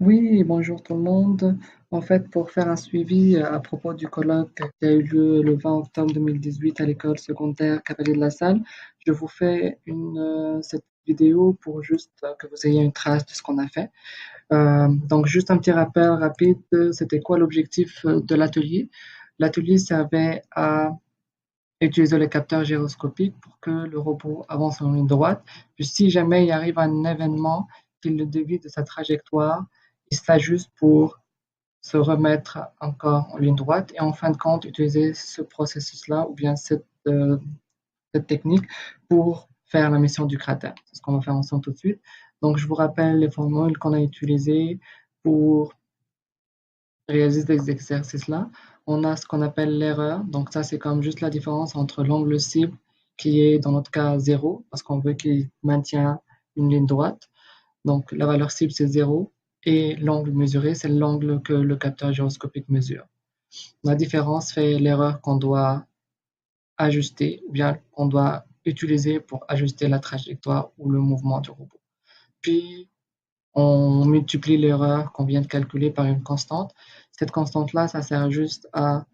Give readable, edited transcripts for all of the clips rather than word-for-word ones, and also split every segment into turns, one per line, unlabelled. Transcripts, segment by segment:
Oui, bonjour tout le monde. En fait, pour faire un suivi à propos du colloque qui a eu lieu le 20 octobre 2018 à l'école secondaire Cavalier de la Salle, je vous fais cette vidéo pour juste que vous ayez une trace de ce qu'on a fait. Donc, juste un petit rappel rapide, c'était quoi l'objectif de l'atelier? L'atelier servait à utiliser le capteur gyroscopique pour que le robot avance en ligne droite. Puis si jamais il arrive un événement qui le dévie de sa trajectoire, il s'ajuste pour se remettre encore en ligne droite et en fin de compte utiliser ce processus-là ou bien cette technique pour faire la mission du cratère. C'est ce qu'on va faire ensemble tout de suite. Donc je vous rappelle les formules qu'on a utilisées pour réaliser ces exercices-là. On a ce qu'on appelle l'erreur. Donc ça, c'est comme juste la différence entre l'angle cible qui est dans notre cas 0 parce qu'on veut qu'il maintienne une ligne droite. Donc la valeur cible, c'est 0 et l'angle mesuré, c'est l'angle que le capteur gyroscopique mesure. La différence fait l'erreur qu'on doit ajuster ou bien qu'on doit utiliser pour ajuster la trajectoire ou le mouvement du robot. Puis on multiplie l'erreur qu'on vient de calculer par une constante. Cette constante-là, ça sert juste à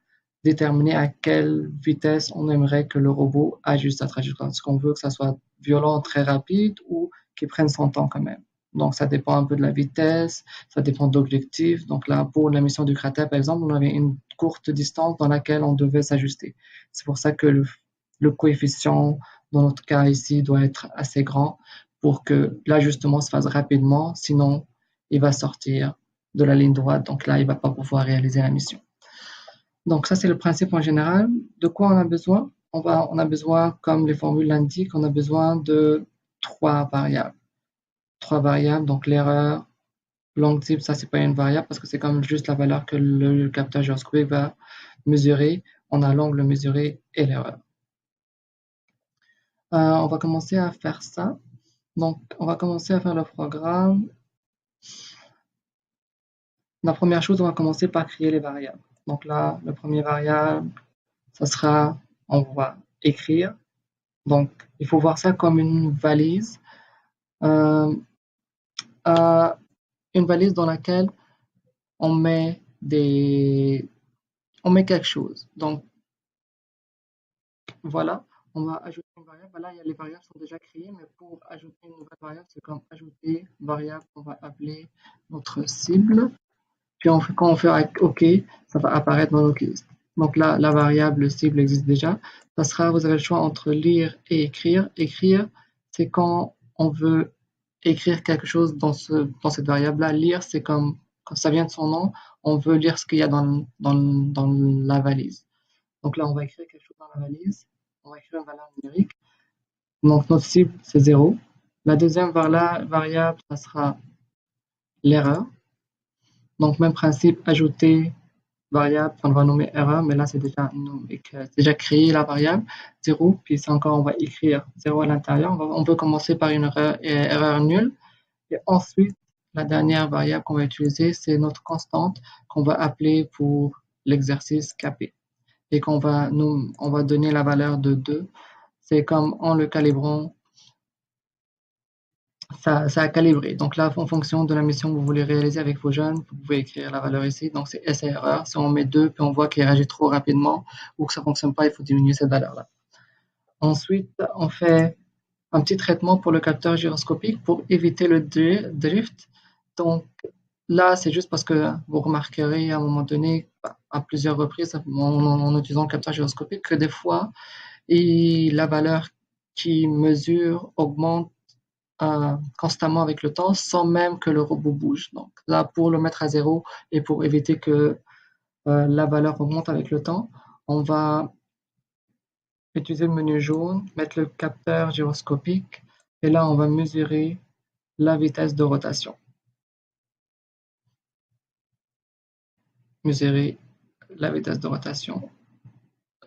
déterminer à quelle vitesse on aimerait que le robot ajuste sa trajectoire. Est-ce qu'on veut que ça soit violent, très rapide ou qu'il prenne son temps quand même? Donc, ça dépend un peu de la vitesse, ça dépend de l'objectif. Donc là, pour la mission du cratère, par exemple, on avait une courte distance dans laquelle on devait s'ajuster. C'est pour ça que le coefficient, dans notre cas ici, doit être assez grand pour que l'ajustement se fasse rapidement, sinon il va sortir de la ligne droite, donc là il ne va pas pouvoir réaliser la mission. Donc ça c'est le principe en général. De quoi on a besoin? On a besoin, comme les formules l'indiquent, on a besoin de trois variables. Trois variables, donc l'erreur, l'angle cible, ça c'est pas une variable parce que c'est comme juste la valeur que le capteur gyroscopique va mesurer. On a l'angle mesuré et l'erreur. On va commencer à faire ça. Donc, on va commencer à faire le programme. La première chose, on va commencer par créer les variables. Donc là, le premier variable, ça sera, on va écrire. Donc, il faut voir ça comme une valise. Euh, euh, une valise dans laquelle on met on met quelque chose. Donc, voilà, on va ajouter une variable. Là, les variables sont déjà créées, mais pour ajouter une nouvelle variable, c'est comme ajouter une variable qu'on va appeler notre cible. Puis quand on fait OK, ça va apparaître dans notre liste. Donc là, la variable cible existe déjà. Ça sera, vous avez le choix entre lire et écrire. Écrire, c'est quand on veut écrire quelque chose dans cette variable-là. Lire, c'est comme, quand ça vient de son nom, on veut lire ce qu'il y a dans la valise. Donc là, on va écrire quelque chose dans la valise. On va écrire une valeur numérique. Donc notre cible, c'est 0. La deuxième variable, ça sera l'erreur. Donc même principe, ajouter variable qu'on va nommer erreur, mais là c'est déjà créé la variable 0, puis c'est encore on va écrire 0 à l'intérieur. On peut commencer par une erreur nulle, et ensuite la dernière variable qu'on va utiliser, c'est notre constante qu'on va appeler pour l'exercice KP et on va donner la valeur de 2. C'est comme en le calibrant, ça a calibré. Donc là, en fonction de la mission que vous voulez réaliser avec vos jeunes, vous pouvez écrire la valeur ici. Donc c'est essai erreur. Si on met 2 puis on voit qu'il réagit trop rapidement ou que ça ne fonctionne pas, il faut diminuer cette valeur-là. Ensuite, on fait un petit traitement pour le capteur gyroscopique pour éviter le drift. Donc là, c'est juste parce que vous remarquerez à un moment donné, à plusieurs reprises, en utilisant le capteur gyroscopique, que des fois, la valeur qui mesure augmente constamment avec le temps sans même que le robot bouge. Donc là, pour le mettre à 0 et pour éviter que la valeur augmente avec le temps, on va utiliser le menu jaune, mettre le capteur gyroscopique et là, on va mesurer la vitesse de rotation. Mesurer la vitesse de rotation,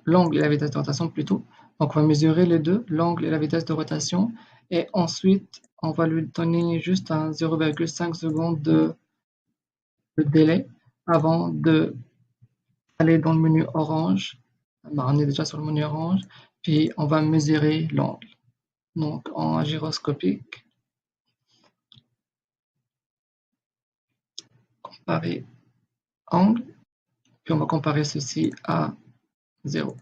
l'angle et la vitesse de rotation plutôt. Donc on va mesurer les deux, l'angle et la vitesse de rotation, et ensuite on va lui donner juste un 0,5 secondes de délai avant de aller dans le menu orange. On est déjà sur le menu orange, puis on va mesurer l'angle. Donc en gyroscopique, comparer angle, puis on va comparer ceci à 0.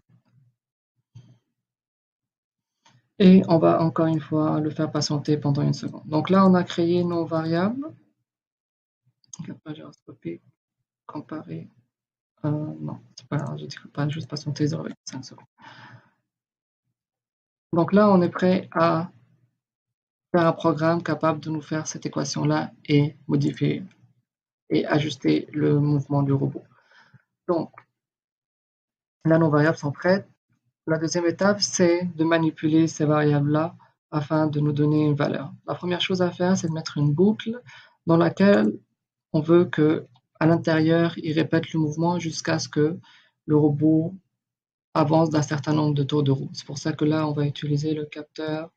Et on va encore une fois le faire patienter pendant une seconde. Donc là, on a créé nos variables. La page gyroscopique, comparer. Non, c'est pas grave, je dis pas juste patienter 0,5 secondes. Donc là, on est prêt à faire un programme capable de nous faire cette équation-là et modifier et ajuster le mouvement du robot. Donc, là, nos variables sont prêtes. La deuxième étape, c'est de manipuler ces variables-là afin de nous donner une valeur. La première chose à faire, c'est de mettre une boucle dans laquelle on veut que, à l'intérieur, il répète le mouvement jusqu'à ce que le robot avance d'un certain nombre de tours de roue. C'est pour ça que là, on va utiliser le capteur,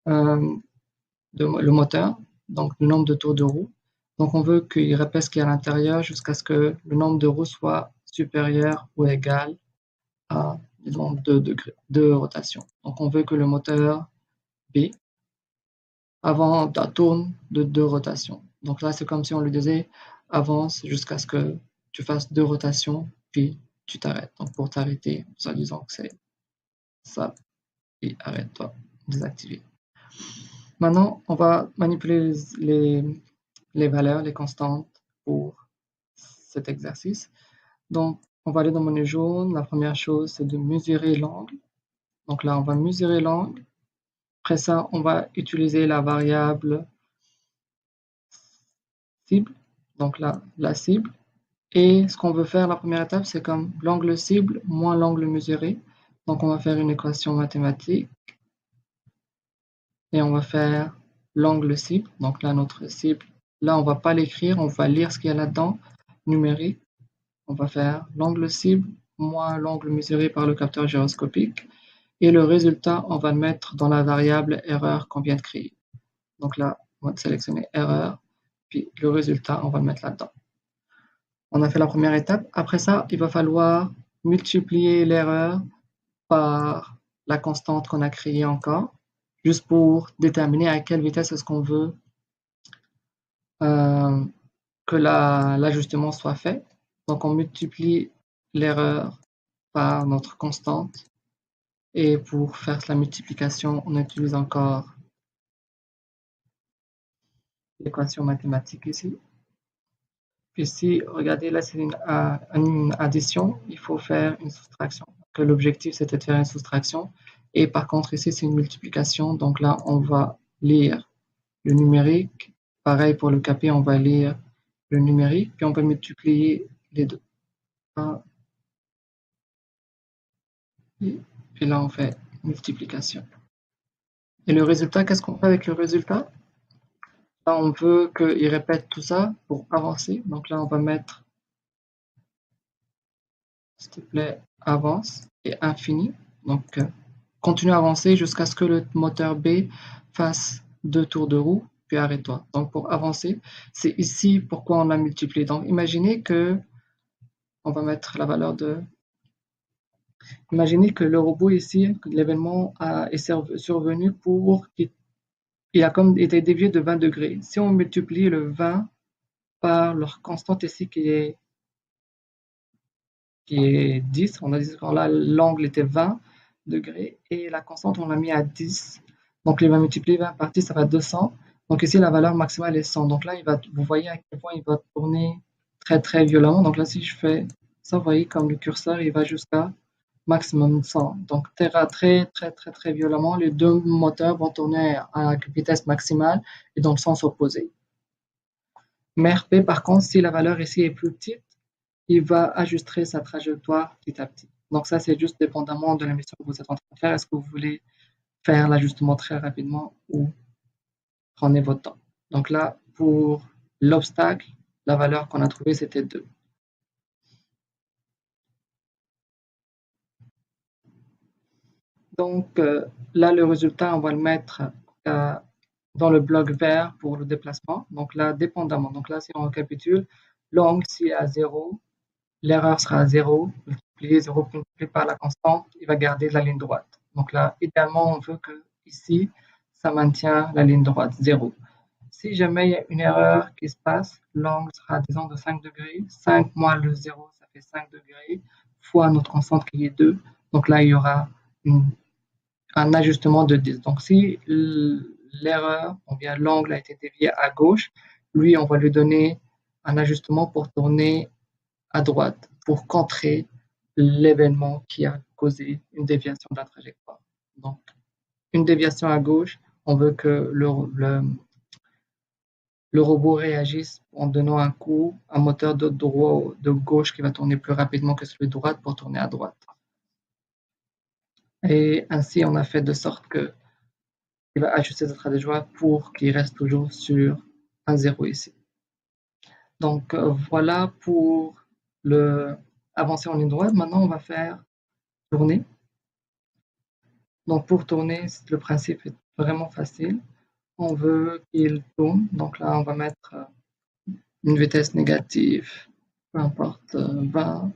le moteur, donc le nombre de tours de roue. Donc, on veut qu'il répète ce qui est à l'intérieur jusqu'à ce que le nombre de roues soit supérieur ou égal à, disons, 2 degrés de rotation. Donc, on veut que le moteur B tourne de 2 rotations. Donc là, c'est comme si on lui disait avance jusqu'à ce que tu fasses 2 rotations, puis tu t'arrêtes. Donc pour t'arrêter, en disant que c'est ça, et arrête-toi, désactiver. Maintenant, on va manipuler les valeurs, les constantes pour cet exercice. Donc, on va aller dans monnaie jaune. La première chose, c'est de mesurer l'angle. Donc là, on va mesurer l'angle. Après ça, on va utiliser la variable cible. Donc là, la cible. Et ce qu'on veut faire, la première étape, c'est comme l'angle cible moins l'angle mesuré. Donc on va faire une équation mathématique. Et on va faire l'angle cible. Donc là, notre cible, là, on ne va pas l'écrire, on va lire ce qu'il y a là-dedans, numérique. On va faire l'angle cible moins l'angle mesuré par le capteur gyroscopique. Et le résultat, on va le mettre dans la variable erreur qu'on vient de créer. Donc là, on va sélectionner erreur, puis le résultat, on va le mettre là-dedans. On a fait la première étape. Après ça, il va falloir multiplier l'erreur par la constante qu'on a créée encore, juste pour déterminer à quelle vitesse est-ce qu'on veut que l'ajustement soit fait. Donc on multiplie l'erreur par notre constante. Et pour faire la multiplication, on utilise encore l'équation mathématique ici. Ici, regardez, là c'est une addition, il faut faire une soustraction. L'objectif c'était de faire une soustraction. Et par contre ici c'est une multiplication, donc là on va lire le numérique. Pareil pour le capé, on va lire le numérique, puis on va multiplier les deux. Et là on fait multiplication. Et le résultat, qu'est-ce qu'on fait avec le résultat? Là on veut qu'il répète tout ça pour avancer. Donc là on va mettre, s'il te plaît, avance et infini. Donc continue à avancer jusqu'à ce que le moteur B fasse 2 tours de roue, puis arrête-toi. Donc pour avancer, c'est ici pourquoi on a multiplié. Donc imaginez que, on va mettre la valeur de, imaginez que le robot ici, l'événement est survenu pour il a comme été dévié de 20 degrés. Si on multiplie le 20 par leur constante ici qui est 10, on a dit que là l'angle était 20 degrés et la constante on l'a mis à 10. Donc il va multiplier 20 par 10, ça va 200. Donc ici la valeur maximale est 100. Donc là vous voyez à quel point il va tourner très très violemment. Donc là si je fais ça, vous voyez comme le curseur il va jusqu'à maximum 100. Donc très violemment, les deux moteurs vont tourner à vitesse maximale et dans le sens opposé. Mais RP par contre, si la valeur ici est plus petite, il va ajuster sa trajectoire petit à petit. Donc ça, c'est juste dépendamment de la mission que vous êtes en train de faire. Est-ce que vous voulez faire l'ajustement très rapidement ou prenez votre temps. Donc là, pour l'obstacle, la valeur qu'on a trouvée, c'était 2. Donc là, le résultat, on va le mettre dans le bloc vert pour le déplacement. Donc là, dépendamment. Donc là, si on récapitule, l'angle, s'il est à 0, l'erreur sera à 0, multiplié 0 multiplié par la constante, il va garder la ligne droite. Donc là, idéalement, on veut que ici, ça maintient la ligne droite, 0. si jamais il y a une erreur qui se passe, l'angle sera, disons, de 5 degrés. 5 moins le 0, ça fait 5 degrés, fois notre constante qui est 2. Donc là, il y aura un ajustement de 10. Donc si l'erreur, ou bien l'angle a été dévié à gauche, lui, on va lui donner un ajustement pour tourner à droite, pour contrer l'événement qui a causé une déviation de la trajectoire. Donc, une déviation à gauche, on veut que le robot réagisse en donnant un coup, un moteur de gauche qui va tourner plus rapidement que celui de droite pour tourner à droite. Et ainsi, on a fait de sorte que il va ajuster sa trajectoire pour qu'il reste toujours sur un 0 ici. Donc voilà pour le avancer en ligne droite. Maintenant, on va faire tourner. Donc pour tourner, le principe est vraiment facile. On veut qu'il tourne. Donc là, on va mettre une vitesse négative, peu importe, 20,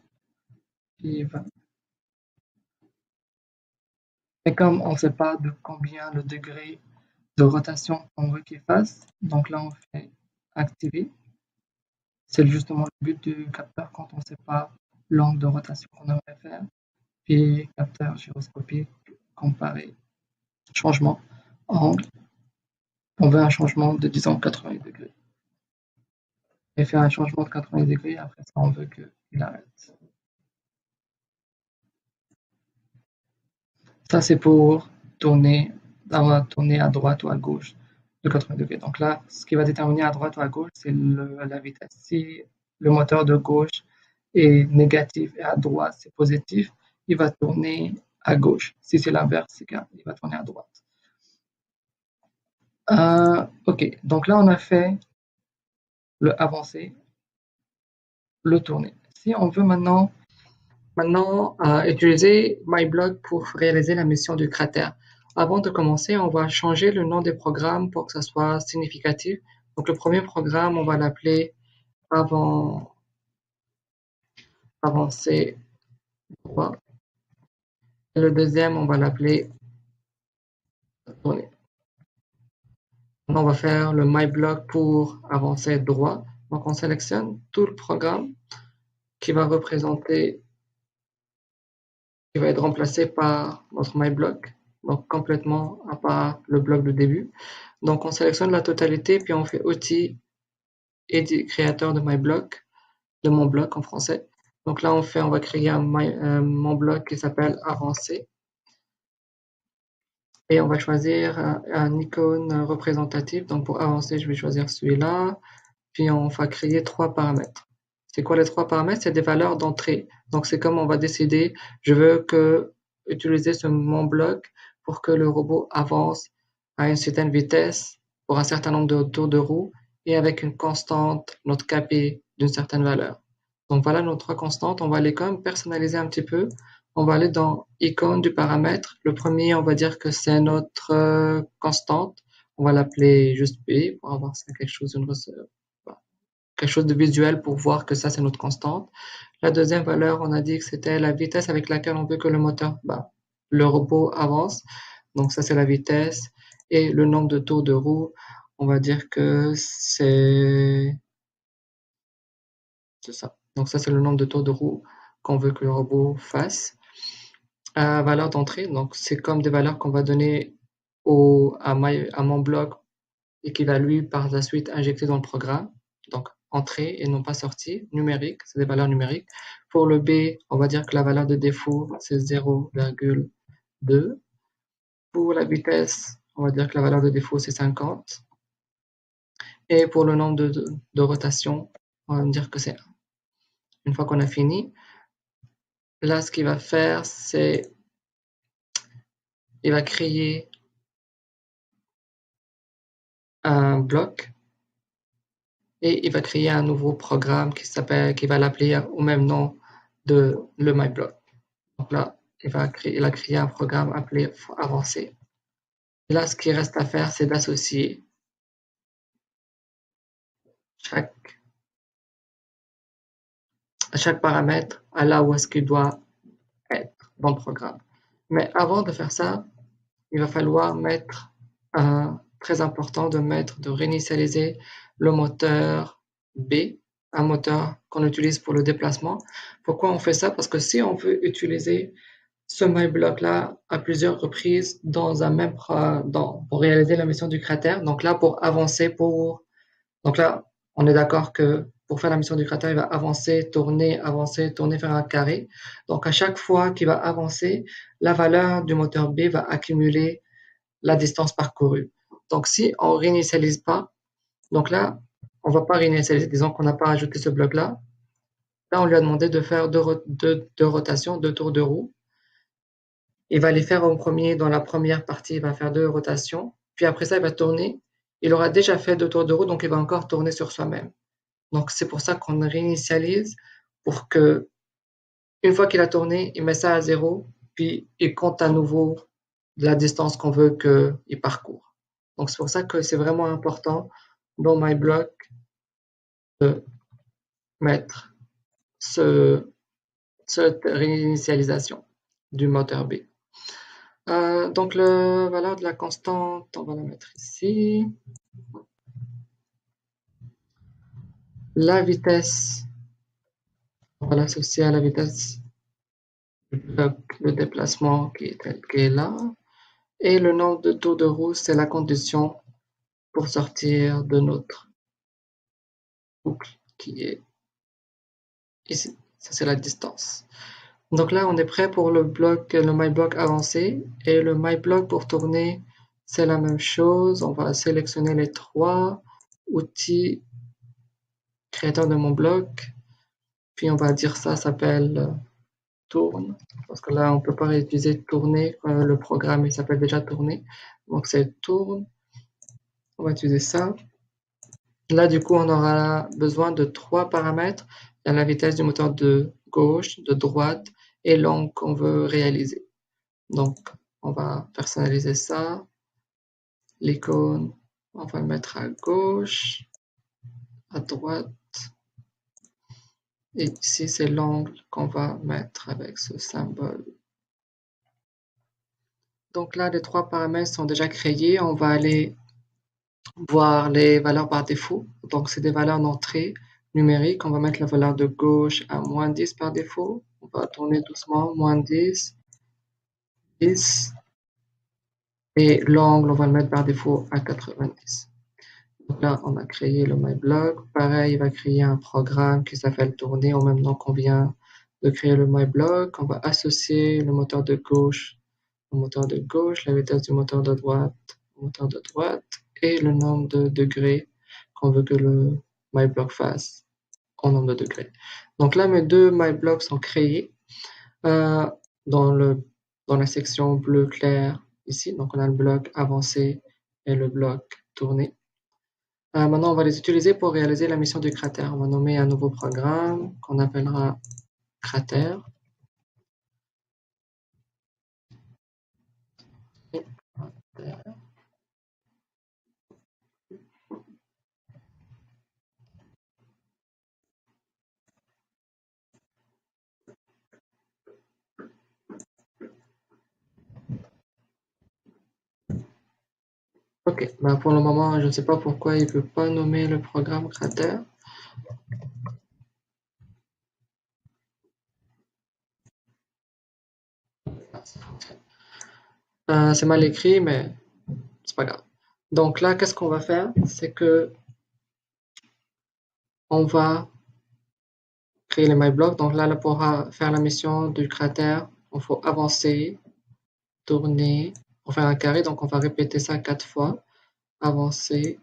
puis 20. Et comme on ne sait pas de combien le degré de rotation on veut qu'il fasse, donc là, on fait activer. C'est justement le but du capteur quand on ne sait pas l'angle de rotation qu'on aimerait faire. Puis capteur gyroscopique, comparer, changement, angle. On veut un changement de, disons, 80 degrés. Et faire un changement de 80 degrés, après ça, on veut qu'il arrête. Ça, c'est pour tourner à droite ou à gauche de 80 degrés. Donc là, ce qui va déterminer à droite ou à gauche, c'est la vitesse. Si le moteur de gauche est négatif et à droite, c'est positif, il va tourner à gauche. Si c'est l'inverse, il va tourner à droite. OK, donc là, on a fait le avancer, le tourner. Si on veut maintenant utiliser MyBlock pour réaliser la mission du cratère. Avant de commencer, on va changer le nom des programmes pour que ça soit significatif. Donc le premier programme, on va l'appeler avancer droit. Et le deuxième, on va l'appeler tourner. On va faire le MyBlock pour avancer droit. Donc on sélectionne tout le programme qui va être remplacé par notre MyBlock, donc complètement à part le bloc de début. Donc on sélectionne la totalité, puis on fait outils et créateur de MyBlock, de mon bloc en français. Donc là on va créer mon bloc qui s'appelle avancer. Et on va choisir un icône représentatif. Donc pour avancer, je vais choisir celui-là. Puis on va créer 3 paramètres. C'est quoi les 3 paramètres? C'est des valeurs d'entrée. Donc c'est comme on va décider, je veux utiliser mon bloc pour que le robot avance à une certaine vitesse pour un certain nombre de tours de roue et avec une constante, notre KP d'une certaine valeur. Donc voilà nos 3 constantes. On va les quand même personnaliser un petit peu. On va aller dans icône du paramètre. Le premier, on va dire que c'est notre constante. On va l'appeler juste P pour avoir ça quelque chose de visuel pour voir que ça c'est notre constante. La deuxième valeur, on a dit que c'était la vitesse avec laquelle on veut que le robot avance. Donc ça c'est la vitesse. Et le nombre de tours de roue, on va dire que c'est ça. Donc ça c'est le nombre de tours de roue qu'on veut que le robot fasse. Valeur d'entrée, donc c'est comme des valeurs qu'on va donner à mon bloc et qui va lui par la suite injecter dans le programme. Donc entrée et non pas sortie, numérique, c'est des valeurs numériques. Pour le B, on va dire que la valeur de défaut, c'est 0,2. Pour la vitesse, on va dire que la valeur de défaut, c'est 50. Et pour le nombre de rotations, on va dire que c'est 1. Une fois qu'on a fini, là, ce qu'il va faire, c'est il va créer un bloc et il va créer un nouveau programme qui va l'appeler au même nom de le MyBlock. Donc là, il a créé un programme appelé avancer. Et là, ce qui reste à faire, c'est d'associer chaque paramètre à là où est-ce qu'il doit être dans le programme. Mais avant de faire ça, il va falloir mettre très important de réinitialiser le moteur B, un moteur qu'on utilise pour le déplacement. Pourquoi on fait ça? Parce que si on veut utiliser ce MyBlock-là à plusieurs reprises dans un même pour réaliser la mission du cratère, donc là, donc là, on est d'accord que pour faire la mission du cratère, il va avancer, tourner, faire un carré. Donc à chaque fois qu'il va avancer, la valeur du moteur B va accumuler la distance parcourue. Donc si on réinitialise pas, donc là, on va pas réinitialiser, disons qu'on n'a pas ajouté ce bloc-là. Là, on lui a demandé de faire deux rotations, 2 tours de roue. Il va les faire en premier, dans la première partie, il va faire 2 rotations. Puis après ça, il va tourner. Il aura déjà fait 2 tours de roue, donc il va encore tourner sur soi-même. Donc c'est pour ça qu'on réinitialise pour que, une fois qu'il a tourné, il met ça à 0, puis il compte à nouveau la distance qu'on veut qu'il parcourt. Donc c'est pour ça que c'est vraiment important dans MyBlock de mettre cette réinitialisation du moteur B. Donc la valeur de la constante, on va la mettre ici. La vitesse, on va l'associer à la vitesse du bloc de déplacement qui est là. Et le nombre de tours de roue, c'est la condition pour sortir de notre boucle qui est ici. Ça, c'est la distance. Donc là, on est prêt pour le MyBlock avancé. Et le MyBlock pour tourner, c'est la même chose. On va sélectionner les 3 outils créateur de mon bloc. Puis on va dire ça s'appelle tourne. Parce que là, on ne peut pas réutiliser tourner. Le programme, il s'appelle déjà tourner. Donc c'est tourne. On va utiliser ça. Là, du coup, on aura besoin de 3 paramètres. Il y a la vitesse du moteur de gauche, de droite et l'angle qu'on veut réaliser. Donc, on va personnaliser ça. L'icône, on va le mettre à gauche, à droite. Et ici, c'est l'angle qu'on va mettre avec ce symbole. Donc là, les 3 paramètres sont déjà créés. On va aller voir les valeurs par défaut. Donc, c'est des valeurs d'entrée numérique. On va mettre la valeur de gauche à moins 10 par défaut. On va tourner doucement, moins 10, 10. Et l'angle, on va le mettre par défaut à 90. Donc là, on a créé le MyBlock. Pareil, il va créer un programme qui s'appelle tourner au même nom qu'on vient de créer le MyBlock. On va associer le moteur de gauche au moteur de gauche, la vitesse du moteur de droite au moteur de droite et le nombre de degrés qu'on veut que le MyBlock fasse en nombre de degrés. Donc là, mes 2 MyBlocks sont créés dans la section bleu clair ici. Donc on a le bloc avancé et le bloc tourné. Maintenant, on va les utiliser pour réaliser la mission du cratère. On va nommer un nouveau programme qu'on appellera cratère. Ok, ben pour le moment, je ne sais pas pourquoi il ne veut pas nommer le programme cratère. C'est mal écrit, mais c'est pas grave. Donc là, qu'est-ce qu'on va faire? C'est que on va créer les MyBlocks. Donc là, pour faire la mission du cratère, il faut avancer, tourner, pour faire un carré. Donc on va répéter ça 4 fois. Avancer,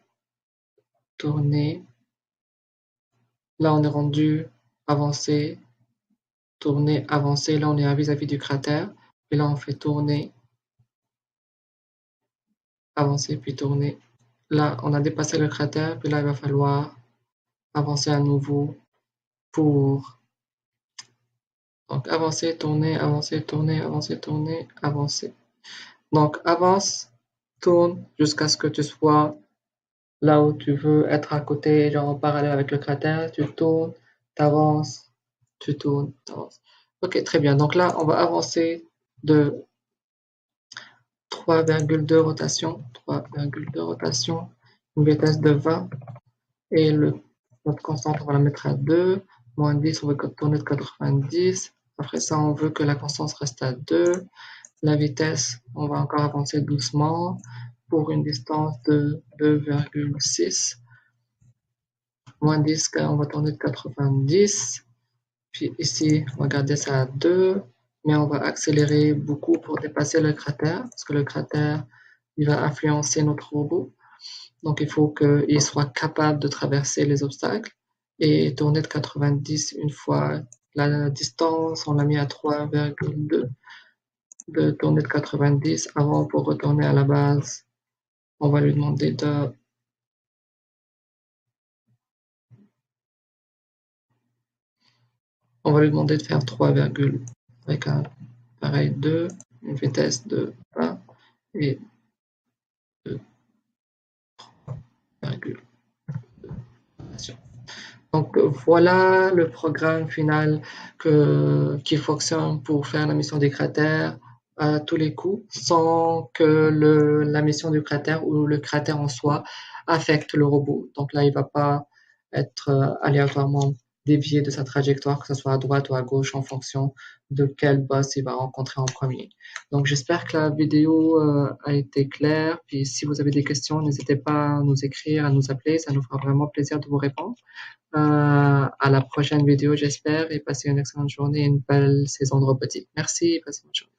tourner. Là, on est rendu avancer, tourner, avancer. Là, on est à vis-à-vis du cratère. Et là, on fait tourner, avancer, puis tourner. Là, on a dépassé le cratère, puis là, il va falloir avancer à nouveau pour... Donc, avancer, tourner, avancer, tourner, avancer, tourner, avancer. Donc, avance, tourne jusqu'à ce que tu sois là où tu veux être à côté, genre en parallèle avec le cratère. Tu tournes, t'avances, tu tournes, t'avances. Ok, très bien. Donc là, on va avancer de 3,2 rotations, une vitesse de 20 et notre constante, on va la mettre à 2, moins 10, on veut tourner de 90. Après ça, on veut que la constance reste à 2. La vitesse, on va encore avancer doucement pour une distance de 2,6. Moins 10, on va tourner de 90. Puis ici, on va garder ça à 2, mais on va accélérer beaucoup pour dépasser le cratère, parce que le cratère, il va influencer notre robot. Donc, il faut qu'il soit capable de traverser les obstacles et tourner de 90 une fois la distance, on l'a mis à 3,2, de tourner de 90 avant pour retourner à la base. On va lui demander de faire 3, avec un pareil 2, une vitesse de 20 et 2,2. Donc voilà le programme final qui fonctionne pour faire la mission des cratères à tous les coups, sans que la mission du cratère ou le cratère en soi affecte le robot. Donc là, il ne va pas être aléatoirement dévié de sa trajectoire, que ce soit à droite ou à gauche, en fonction de quel boss il va rencontrer en premier. Donc j'espère que la vidéo a été claire. Puis si vous avez des questions, n'hésitez pas à nous écrire, à nous appeler. Ça nous fera vraiment plaisir de vous répondre. À la prochaine vidéo, j'espère, et passez une excellente journée et une belle saison de robotique. Merci, passez une bonne journée.